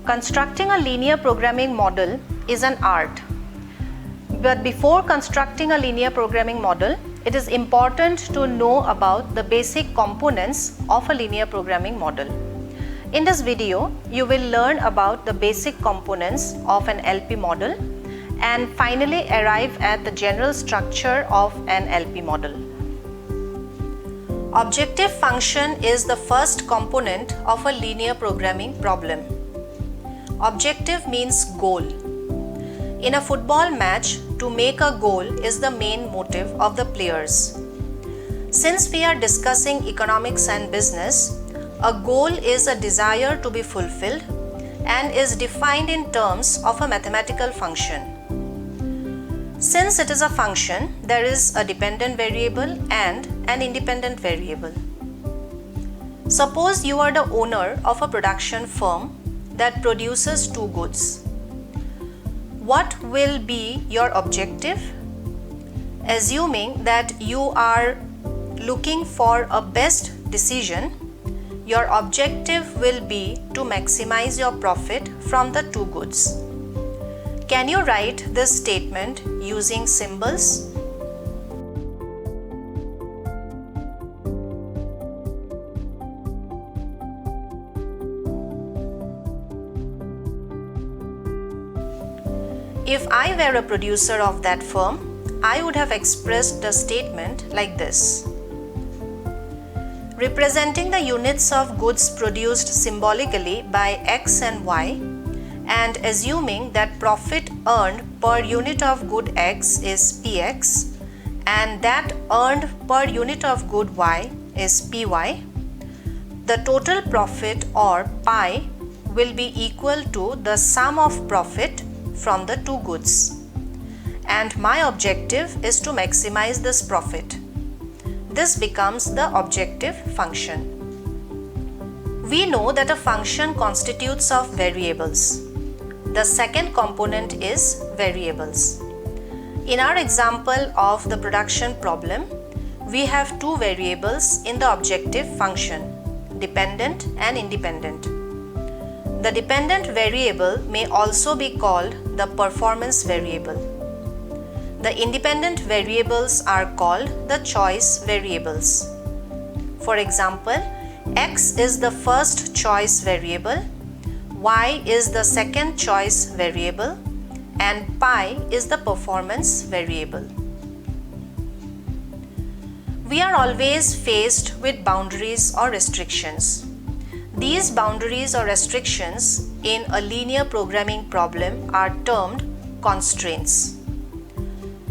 Constructing a linear programming model is an art. But before constructing a linear programming model, it is important to know about the basic components of a linear programming model. In this video, you will learn about the basic components of an LP model and finally arrive at the general structure of an LP model. Objective function is the first component of a linear programming problem. Objective means goal. In a football match, to make a goal is the main motive of the players. Since we are discussing economics and business, a goal is a desire to be fulfilled and is defined in terms of a mathematical function. Since it is a function, there is a dependent variable and an independent variable. Suppose you are the owner of a production firm that produces two goods. What will be your objective? Assuming that you are looking for a best decision, your objective will be to maximize your profit from the two goods. Can you write this statement using symbols? If I were a producer of that firm, I would have expressed the statement like this. Representing the units of goods produced symbolically by X and Y, and assuming that profit earned per unit of good X is Px and that earned per unit of good Y is Py, the total profit or pi will be equal to the sum of profit from the two goods. And my objective is to maximize this profit. This becomes the objective function. We know that a function constitutes of variables. The second component is variables. In our example of the production problem, we have two variables in the objective function, dependent and independent. The dependent variable may also be called the performance variable. The independent variables are called the choice variables. For example, X is the first choice variable, Y is the second choice variable, and pi is the performance variable. We are always faced with boundaries or restrictions. These boundaries or restrictions in a linear programming problem are termed constraints.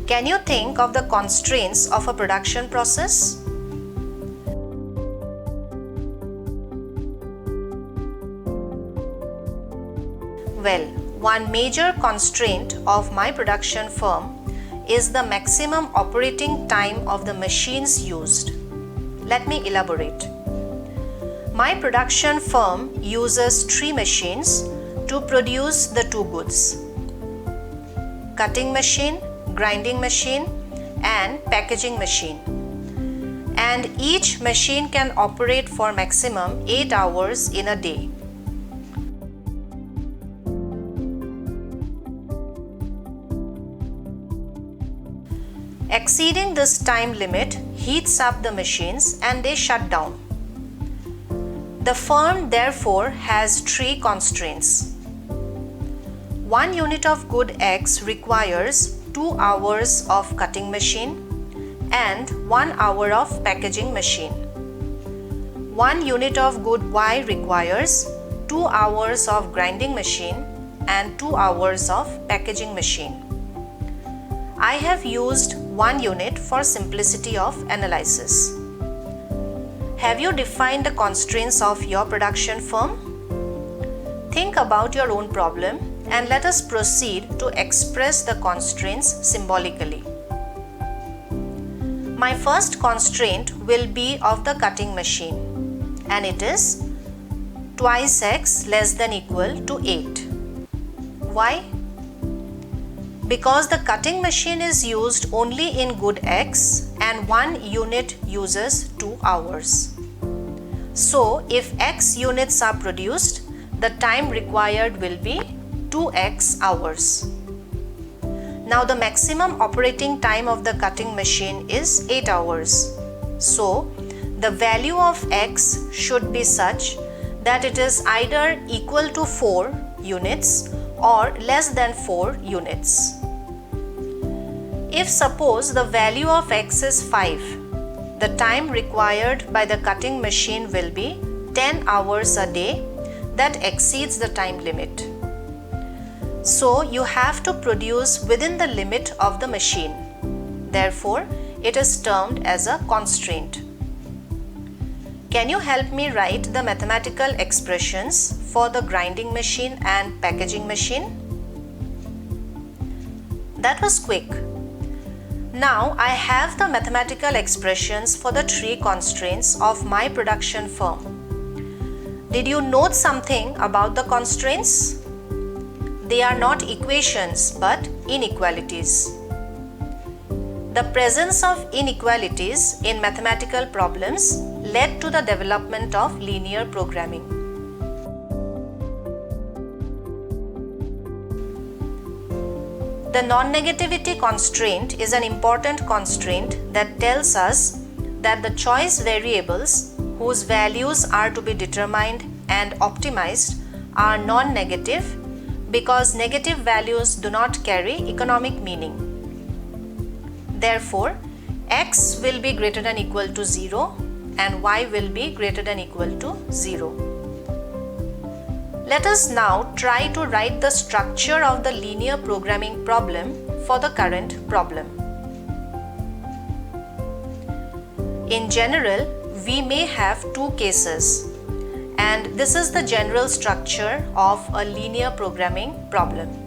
Can you think of the constraints of a production process? Well, one major constraint of my production firm is the maximum operating time of the machines used. Let me elaborate. My production firm uses 3 machines to produce the two goods: cutting machine, grinding machine, and packaging machine. And each machine can operate for maximum 8 hours in a day. Exceeding this time limit heats up the machines and they shut down. The firm therefore has 3 constraints. 1 unit of good X requires 2 hours of cutting machine and 1 hour of packaging machine. 1 unit of good Y requires 2 hours of grinding machine and 2 hours of packaging machine. I have used 1 unit for simplicity of analysis. Have you defined the constraints of your production firm? Think about your own problem and let us proceed to express the constraints symbolically. My first constraint will be of the cutting machine, and it is twice x less than equal to 8. Why? Because the cutting machine is used only in good X and 1 unit uses 2 hours. So if X units are produced, the time required will be 2x hours. Now the maximum operating time of the cutting machine is 8 hours. So the value of x should be such that it is either equal to 4 units or less than 4 units. If suppose the value of x is 5, the time required by the cutting machine will be 10 hours a day. That exceeds the time limit. So you have to produce within the limit of the machine. Therefore, it is termed as a constraint. Can you help me write the mathematical expressions for the grinding machine and packaging machine? That was quick. Now I have the mathematical expressions for the 3 constraints of my production firm. Did you note something about the constraints? They are not equations but inequalities. The presence of inequalities in mathematical problems led to the development of linear programming. The non-negativity constraint is an important constraint that tells us that the choice variables whose values are to be determined and optimized are non-negative because negative values do not carry economic meaning. Therefore, x will be greater than equal to 0 and y will be greater than equal to 0. Let us now try to write the structure of the linear programming problem for the current problem. In general, we may have 2 cases, and this is the general structure of a linear programming problem.